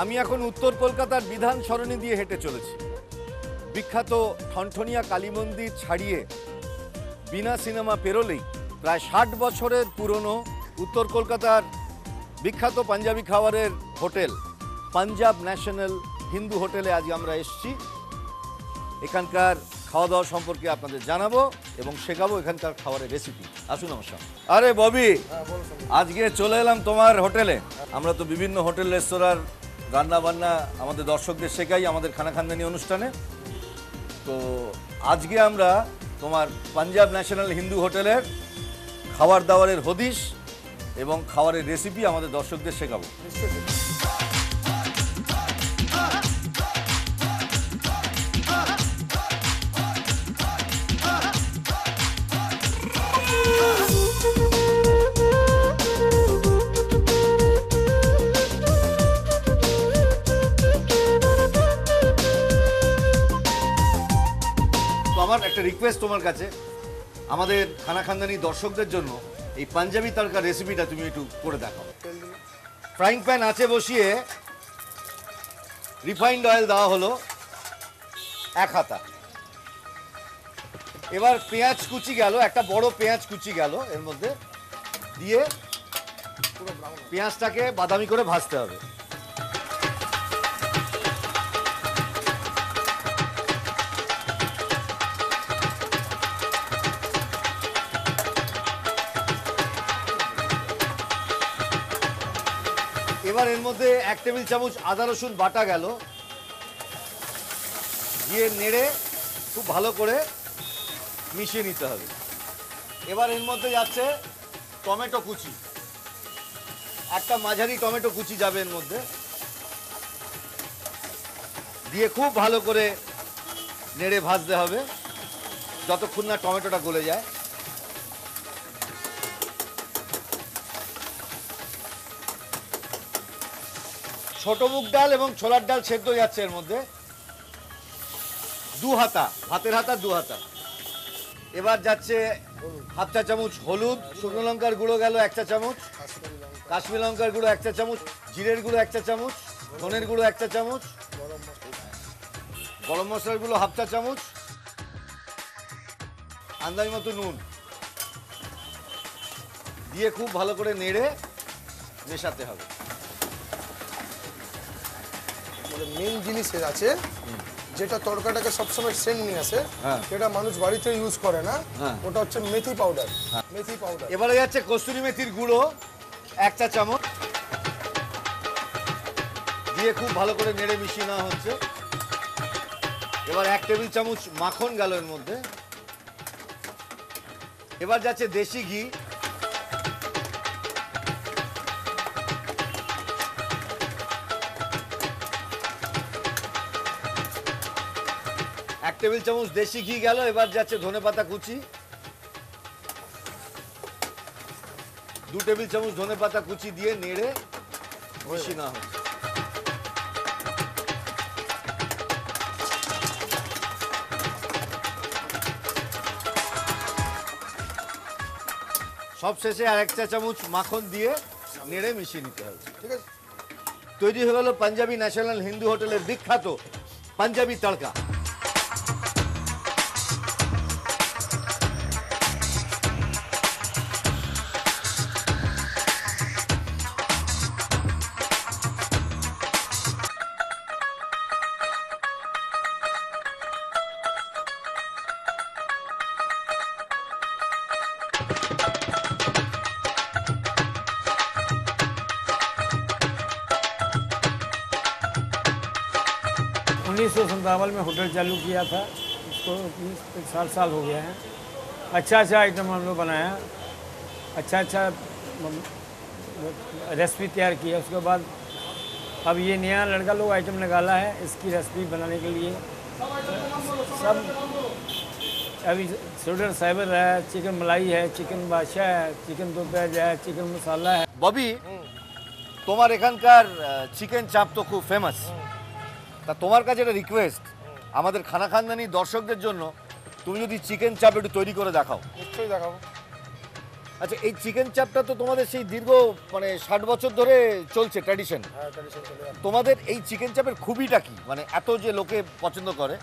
আমি এখন উত্তর কলকাতার বিধান সরণি দিয়ে হেঁটে চলেছি। বিখ্যাত ঠনঠনিয়া কালী মন্দির ছাড়িয়ে বিনা সিনেমা পেরোলেই প্রায় ৬০ বছরের পুরনো উত্তর কলকাতার বিখ্যাত পাঞ্জাবি খাবারের হোটেল পাঞ্জাব ন্যাশনাল হিন্দু হোটেলে আজ আমরা এসেছি। এখানকার খাওয়া দাওয়া সম্পর্কে আপনাদের জানাবো এবং শেখাবো এখানকার খাবারের রেসিপি। আসুন আমার সঙ্গে। আরে ববি, আজকে চলে এলাম তোমার হোটেলে। আমরা তো বিভিন্ন হোটেল রেস্তোরাঁর রান্না বান্না আমাদের দর্শকদের শেখাই আমাদের খানাখানদানি অনুষ্ঠানে। তো আজকে আমরা তোমার পাঞ্জাব ন্যাশনাল হিন্দু হোটেলের খাবার দাবারের হদিশ এবং খাবারের রেসিপি আমাদের দর্শকদের শেখাবো। আমার একটা রিকোয়েস্ট তোমার কাছে, আমাদের খানাখানদানি দর্শকদের জন্য এই পাঞ্জাবি তড়কা রেসিপিটা তুমি একটু করে দেখাও। ফ্রাইং প্যান আছে বসিয়ে রিফাইন্ড অয়েল দেওয়া হলো 1 হাতা। এবার পেঁয়াজ কুচি গেল, একটা বড় পেঁয়াজ কুচি গেল এর মধ্যে দিয়ে পেঁয়াজটাকে বাদামি করে ভাজতে হবে। এবার এর মধ্যে 1 টেবিল চামচ আদা রসুন বাটা গেল, দিয়ে নেড়ে খুব ভালো করে মিশিয়ে নিতে হবে। এবার এর মধ্যে যাচ্ছে টমেটো কুচি, একটা মাঝারি টমেটো কুচি যাবে এর মধ্যে, দিয়ে খুব ভালো করে নেড়ে ভাজতে হবে যতক্ষণ না টমেটোটা গলে যায়। ছোট মুগ ডাল এবং ছোলার ডাল সেদ্ধ যাচ্ছে এর মধ্যে 2 হাতা, ভাতের হাতা 2 হাতা। এবার যাচ্ছে 1/2 চা চামচ হলুদ, শুকনো লঙ্কার গুঁড়ো গেল 1 চা চামচ, কাশ্মীর লঙ্কার গুঁড়ো 1 চা চামচ, জিরের গুঁড়ো 1 চা চামচ, ধনের গুঁড়ো 1 চা চামচ, গরম মশলার গুঁড়ো 1/2 চা চামচ, আন্দাজ মতো নুন দিয়ে খুব ভালো করে নেড়ে মেশাতে হবে। মেন জিনিস আছে যেটা তরকাটাকে সবসময় সেন্ট নিয়ে আসে, সেটা মানুষ বাড়িতে ইউজ করে না, ওটা হচ্ছে মেথি পাউডার। মেথি পাউডার। এবারে যাচ্ছে কসুরি মেথির গুঁড়ো 1 চা চামচ, দিয়ে খুব ভালো করে নেড়ে মিশিয়ে নেওয়া হচ্ছে। এবার 1 টেবিল চামচ মাখন গেল এর মধ্যে। এবার যাচ্ছে দেশি ঘি, এক টেবিল চামচ দেশি ঘি গেল। এবার যাচ্ছে ধনেপাতা কুচি, 2 টেবিল চামচ ধনেপাতা কুচি দিয়ে নেড়ে মিশিয়ে নেওয়া হচ্ছে। সব শেষে আর 1 চা চামচ মাখন দিয়ে নেড়ে মিশিয়ে নিতে হবে। ঠিক আছে, তৈরি হয়ে গেল পাঞ্জাবি ন্যাশনাল হিন্দু হোটেলের বিখ্যাত পাঞ্জাবি তড়কা। उन्नीस में होटल चालू किया था, इसको 60 साल हो गया है। अच्छा आइटम हम लोग बनाया, अच्छा रेसिपी तैयार किया। उसके बाद अब ये नया लड़का लोग आइटम निकाला है इसकी रेसिपी बनाने के लिए। सब अभी शोल्डर साइबर है, चिकन मलाई है, चिकन बादशाह है, चिकन दो प्याज है, चिकन मसाला है। ববি, তোমার এখানকার চিকেন চাপ তো খুব ফেমাস। তা তোমার কাছে একটা রিকোয়েস্ট, আমাদের খানাখানদানি দর্শকদের জন্য তুমি যদি চিকেন চাপ একটু তৈরি করে দেখাও। নিশ্চয়ই দেখাবো। আচ্ছা, এই চিকেন চাপটা তো তোমাদের সেই দীর্ঘ মানে 60 বছর ধরে চলছে ট্র্যাডিশন। হ্যাঁ, ট্র্যাডিশন চলে যাচ্ছে। তোমাদের এই চিকেন চাপের খুবিটা কি, মানে এত যে লোকে পছন্দ করে?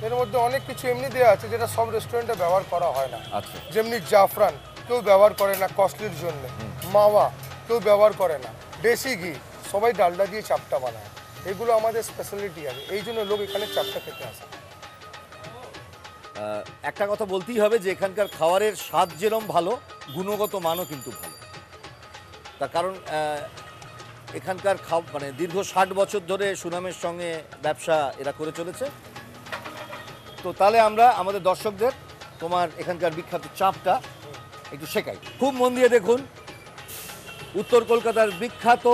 এর মধ্যে অনেক কিছু এমনি দেওয়া আছে যেটা সব রেস্টুরেন্টে ব্যবহার করা হয় না। আচ্ছা। যেমনি জাফরান কেউ ব্যবহার করে না কস্টলির জন্য, মাওয়া কেউ ব্যবহার করে না, দেশি ঘি, সবাই ডালডা দিয়ে চাপটা বানায়। এগুলো আমাদের স্পেশালিটি আছে, এই জন্য লোক এখানে চাপটা খেতে আসে। একটা কথা বলতেই হবে যে এখানকার খাবারের স্বাদ যেরকম ভালো, গুণগত মানও কিন্তু ভালো। তার কারণ এখানকার মানে দীর্ঘ 60 বছর ধরে সুনামের সঙ্গে ব্যবসা এরা করে চলেছে। তো তাহলে আমরা আমাদের দর্শকদের তোমার এখানকার বিখ্যাত চাপটা একটু শেখাই। খুব মন দিয়ে দেখুন, উত্তর কলকাতার বিখ্যাত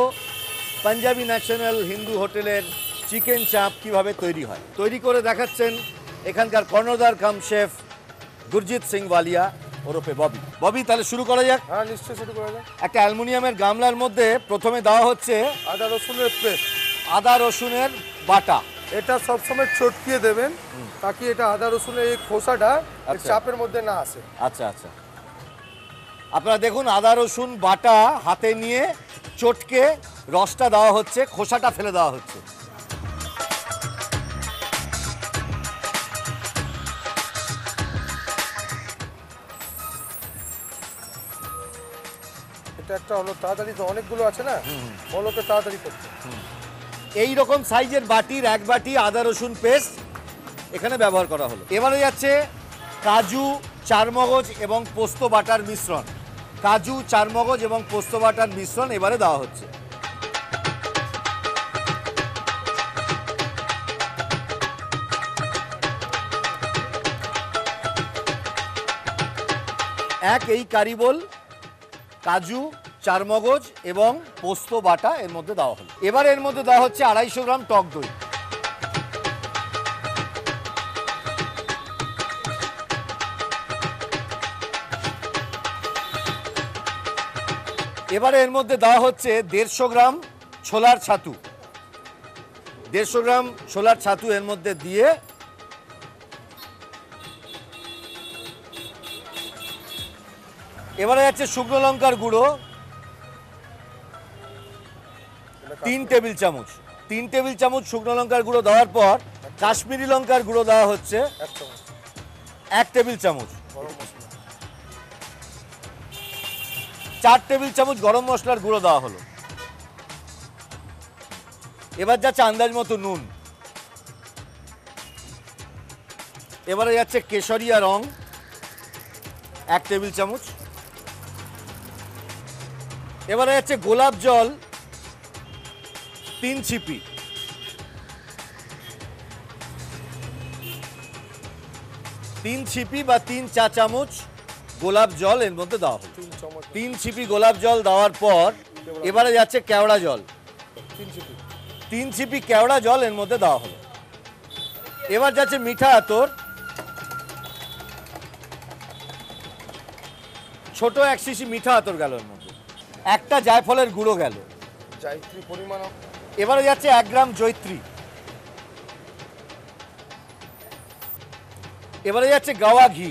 পাঞ্জাবি ন্যাশনাল হিন্দু হোটেলের চিকেন চাপ কিভাবে তৈরি হয়। তৈরি করে দেখাচ্ছেন এখানকার কর্ণধার কাম শেফ গুরজিৎ সিং ওয়ালিয়া ওরফে ববি। ববি, তাহলে শুরু করা যাক। হ্যাঁ, নিশ্চয়ই শুরু করা যায়। একটা অ্যালুমিনিয়ামের গামলার মধ্যে প্রথমে দেওয়া হচ্ছে আদা রসুনের পেস্ট, আদা রসুনের বাটা। এটা সবসময় চটকিয়ে দেবেন তাকি এটা আদা রসুনের এই খোসাটা এই আচ্ছা। চাপের মধ্যে না আসে। আচ্ছা আচ্ছা, আপনারা দেখুন আদা রসুন বাটা হাতে নিয়ে চটকে রসটা দেওয়া হচ্ছে, খোসাটা ফেলে দেওয়া হচ্ছে। এটা একটা হলো তাড়াতাড়ি, তো অনেকগুলো আছে না, বলোকে তাড়াতাড়ি করতে। এই রকম সাইজের বাটির 1 বাটি আদা রসুন পেস্ট এখানে ব্যবহার করা হলো। এবারে যাচ্ছে কাজু, চারমগজ এবং পোস্ত বাটার মিশ্রণ। কাজু, চারমগজ এবং পোস্ত বাটার মিশ্রণ এবারে দেওয়া হচ্ছে। এই কারিবল কাজু, চারমগজ এবং পোস্ত বাটা এর মধ্যে দেওয়া হলো। এবার এর মধ্যে দেওয়া হচ্ছে 250 গ্রাম টক দই। এবারে এর মধ্যে দেওয়া হচ্ছে 150 গ্রাম ছোলার ছাতু। 150 গ্রাম ছোলার ছাতু এর মধ্যে দিয়ে এবারে যাচ্ছে শুকনো লঙ্কার গুঁড়ো 3 টেবিল চামচ। 3 টেবিল চামচ শুকনো লঙ্কার গুঁড়ো দেওয়ার পর কাশ্মীরি লঙ্কার গুঁড়ো দেওয়া হচ্ছে 1 চামচ 1 টেবিল চামচ। গরম মশলা 4 টেবিল চামচ গরম মশলার গুঁড়ো দেওয়া হলো। এবার যাচ্ছে আন্দাজ মতো নুন। এবারে যাচ্ছে কেশরিয়া রং 1 টেবিল চামচ। এবারে যাচ্ছে গোলাপ জল 3 ছিপি। তিন ছিপি বা 3 চা চামচ গোলাপ জল এর মধ্যে দেওয়া হলো। 3 চামচ 3 ছিপি গোলাপ জল দেওয়ার পর এবারে যাচ্ছে কেওড়া জল। 3 চিপি 3 ছিপি কেওড়া জল এর মধ্যে দেওয়া হলো। এবার যাচ্ছে মিঠা আতর, ছোট 1 শিশি মিঠা আতর গেল এর মধ্যে। একটা জায়ফলের গুঁড়ো গেল। জায়ত্রী পরিমাণ এবারে যাচ্ছে 1 গ্রাম জয়ত্রী। এবারে যাচ্ছে গাওয়া ঘি।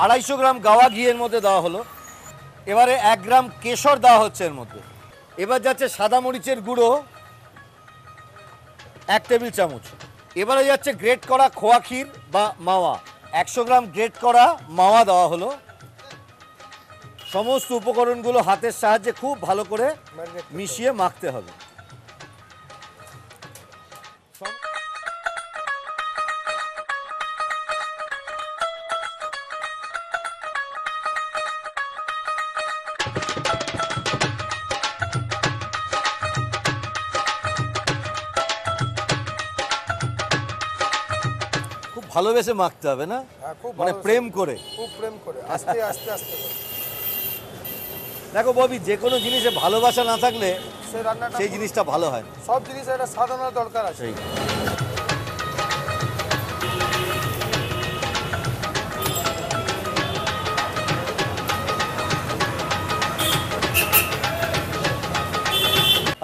আড়াইশো গ্রাম গাওয়া ঘি এর মধ্যে দেওয়া হলো। এবারে 1 গ্রাম কেশর দেওয়া হচ্ছে এর মধ্যে। এবার যাচ্ছে সাদা মরিচের গুঁড়ো 1 টেবিল চামচ। এবারে যাচ্ছে গ্রেট করা খোয়া ক্ষীর বা মাওয়া 100 গ্রাম গ্রেট করা মাওয়া দেওয়া হলো। সমস্ত উপকরণগুলো হাতের সাহায্যে খুব ভালো করে মিশিয়ে মাখতে হবে। খুব ভালোবেসে মাখতে হবে না, হ্যাঁ, খুব মানে ভালো, প্রেম করে। খুব প্রেম করে আস্তে আস্তে আস্তে করে। দেখো ববি, যে কোনো জিনিসে ভালোবাসা না থাকলে সেই রান্নাটা সেই জিনিসটা ভালো হয় না। সব জিনিস একটা সাধনার দরকার আছে। সেই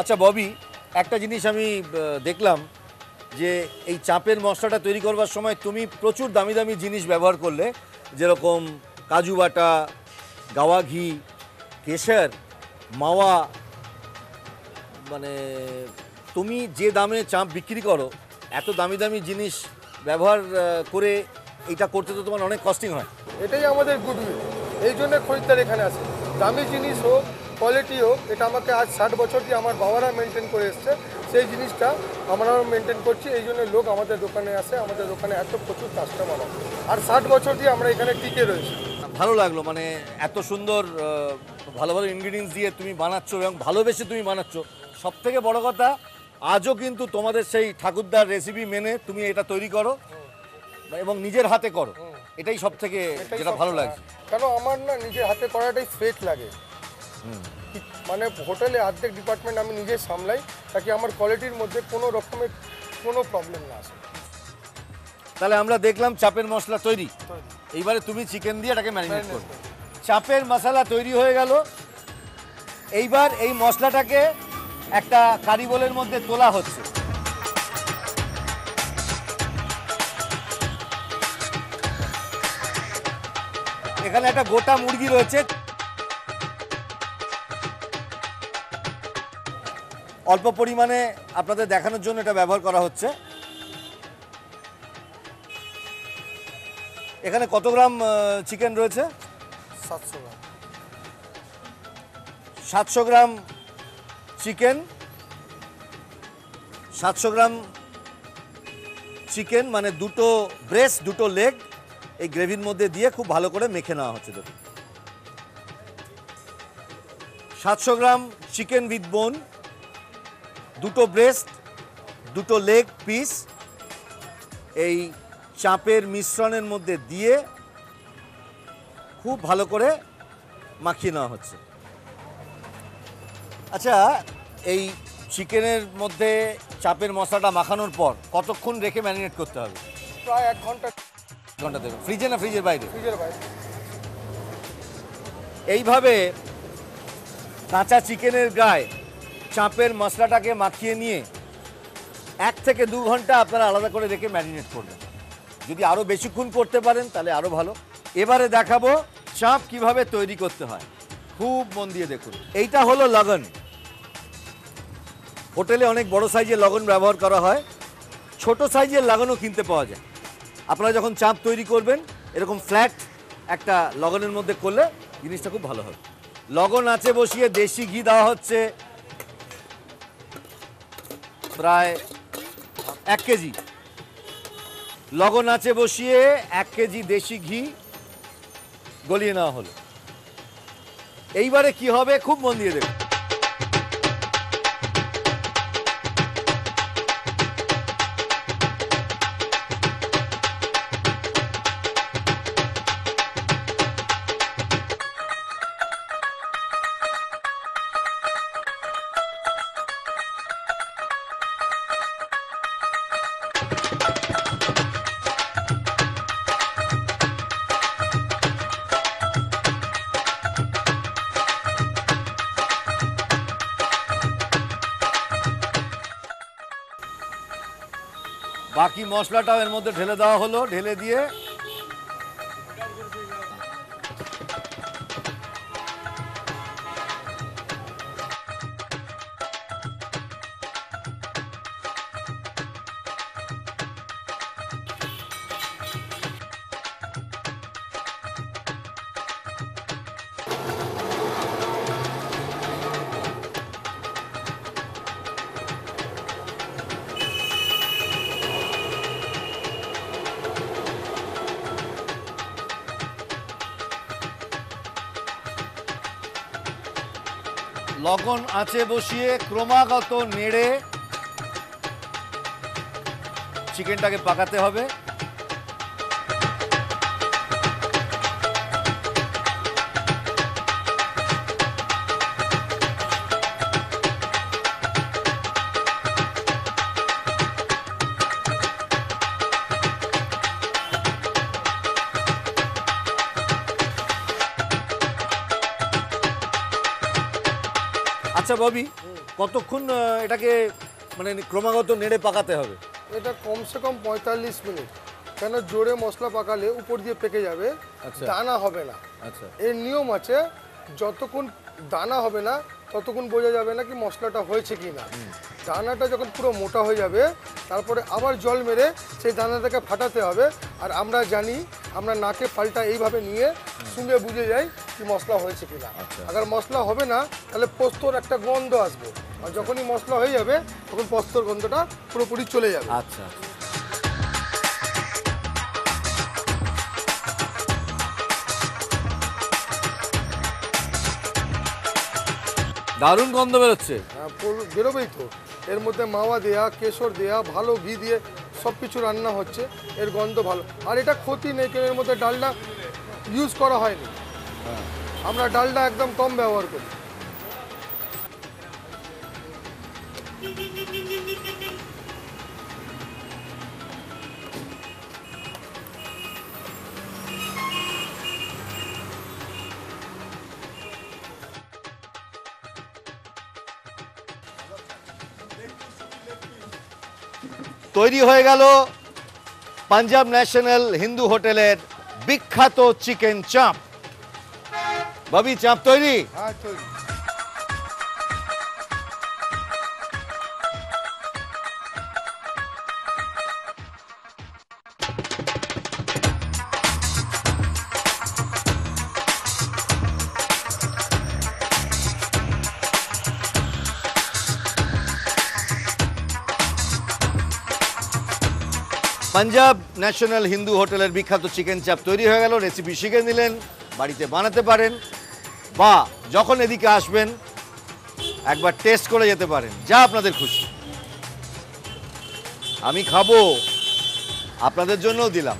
আচ্ছা ববি, একটা জিনিস আমি দেখলাম যে এই চাপের মশলাটা তৈরি করবার সময় তুমি প্রচুর দামি দামি জিনিস ব্যবহার করলে, যেরকম কাজু বাটা, গাওয়া ঘি, কেশর, মাওয়া। মানে তুমি যে দামে চাপ বিক্রি করো, এত দামি দামি জিনিস ব্যবহার করে এইটা করতে তো তোমার অনেক কস্টিং হয়। এটাই আমাদের গুডউইল, এই জন্য খরিদ্দার এখানে আসে। দামি জিনিস হোক, কোয়ালিটি হোক, এটা আমাকে আজ 60 বছর দিয়ে আমার বাবারা মেনটেন করে এসছে, সেই জিনিসটা আমরাও মেনটেন করছি। এই জন্য লোক আমাদের দোকানে আসে, আমাদের দোকানে এত প্রচুর কাস্টমার আছে, আর 60 বছর দিয়ে আমরা এখানে টিকে রয়েছি। ভালো লাগলো, মানে এত সুন্দর ভালো ভালো ইনগ্রিডিয়েন্টস দিয়ে তুমি বানাচ্ছো এবং ভালোবেসে তুমি বানাচ্ছো। সব থেকে বড় কথা, আজও কিন্তু তোমাদের সেই ঠাকুরদার রেসিপি মেনে তুমি এটা তৈরি করো এবং নিজের হাতে করো, এটাই সব থেকে যেটা ভালো লাগছে। কেন আমার না নিজের হাতে করাটাই ফ্রেশ লাগে। মানে হোটেলে অর্ধেক ডিপার্টমেন্ট আমি নিজে সামলাই, তাকে আমার কোয়ালিটির মধ্যে কোনো রকমের কোনো প্রবলেম না আসে। তাহলে আমরা দেখলাম চাপের মশলা তৈরি, এইবারে তুমি চিকেন দিয়ে এটাকে ম্যারিনেট করবে। চাপের মশলা তৈরি হয়ে গেল, এইবার এই মশলাটাকে একটা কারি বোলের মধ্যে তোলা হচ্ছে। এখানে একটা গোটা মুরগি রয়েছে, অল্প পরিমাণে আপনাদের দেখানোর জন্য এটা ব্যবহার করা হচ্ছে। এখানে কত গ্রাম চিকেন রয়েছে? 700 গ্রাম। 700 গ্রাম চিকেন, 700 গ্রাম চিকেন মানে দুটো ব্রেস্ট, দুটো লেগ এই গ্রেভির মধ্যে দিয়ে খুব ভালো করে মেখে নেওয়া হচ্ছে। দেখুন, 700 গ্রাম চিকেন উইথ বোন, দুটো ব্রেস্ট, দুটো লেগ পিস এই চাপের মিশ্রণের মধ্যে দিয়ে খুব ভালো করে মাখিয়ে নেওয়া হচ্ছে। আচ্ছা, এই চিকেনের মধ্যে চাপের মশলাটা মাখানোর পর কতক্ষণ রেখে ম্যারিনেট করতে হবে? প্রায় 1 ঘন্টা। ঘন্টা দেবে ফ্রিজে না ফ্রিজের বাইরে? ফ্রিজের বাইরে। এইভাবে কাঁচা চিকেনের গায়ে চাপের মশলাটাকে মাখিয়ে নিয়ে 1 থেকে 2 ঘন্টা আপনারা আলাদা করে রেখে ম্যারিনেট করবেন। যদি আরও বেশিক্ষণ করতে পারেন তাহলে আরও ভালো। এবারে দেখাবো চাপ কিভাবে তৈরি করতে হয়, খুব মন দিয়ে দেখুন। এইটা হলো লগন। হোটেলে অনেক বড় সাইজের লগন ব্যবহার করা হয়, ছোট সাইজের লগনও কিনতে পাওয়া যায়। আপনারা যখন চাপ তৈরি করবেন এরকম ফ্ল্যাট একটা লগনের মধ্যে করলে জিনিসটা খুব ভালো হবে। লগন আছে বসিয়ে দেশি ঘি দেওয়া হচ্ছে প্রায় 1 কেজি। লগন আছে বসিয়ে 1 কেজি দেশি ঘি গলিয়ে নেওয়া হলো। এইবারে কি হবে খুব মন দিয়ে দেখুন। বাকি মশলাটাও এর মধ্যে ঢেলে দেওয়া হলো, ঢেলে দিয়ে লগন আঁচে বসিয়ে ক্রমাগত নেড়ে চিকেনটাকে পাকাতে হবে। আচ্ছা ববি, কতক্ষণ এটাকে মানে ক্রমাগত নেড়ে পাকাতে হবে? এটা কমসে কম 45 মিনিট, কেন জোরে মশলা পাকালে উপর দিয়ে পেকে যাবে, আচ্ছা। দানা হবে না। আচ্ছা এর নিয়ম আছে, যতক্ষণ দানা হবে না ততক্ষণ বোঝা যাবে না কি মশলাটা হয়েছে কি না। দানাটা যখন পুরো মোটা হয়ে যাবে তারপরে আবার জল মেরে সেই দানাটাকে ফাটাতে হবে। আর আমরা জানি, আমরা নাকে ফালটা এইভাবে নিয়ে শুনে বুঝে যাই কি মশলা হয়েছে কি না। আবার মশলা হবে না তাহলে পোস্তর একটা গন্ধ আসবে, আর যখনই মশলা হয়ে যাবে তখন পোস্তর গন্ধটা পুরোপুরি চলে যাবে। আচ্ছা দারুণ গন্ধ বেরোচ্ছে। হ্যাঁ, বেরোবেই তো। এর মধ্যে মাওয়া দেয়া, কেশর দেয়া, ভালো ঘি দিয়ে সব কিছু রান্না হচ্ছে, এর গন্ধ ভালো। আর এটা ক্ষতি নেই, কেন এর মধ্যে ডালডা ইউজ করা হয়নি। আমরা ডালডা একদম কম ব্যবহার করি। তৈরি হয়ে গেল পাঞ্জাব ন্যাশনাল হিন্দু হোটেলের বিখ্যাত চিকেন চাপ। ভাবি চাপ তৈরি? হ্যাঁ, তৈরি। পাঞ্জাব ন্যাশনাল হিন্দু হোটেলের বিখ্যাত চিকেন চাপ তৈরি হয়ে গেল। রেসিপি শিখে নিলেন, বাড়িতে বানাতে পারেন, বা যখন এদিকে আসবেন একবার টেস্ট করে যেতে পারেন, যা আপনাদের খুশি। আমি খাবো, আপনাদের জন্যও দিলাম।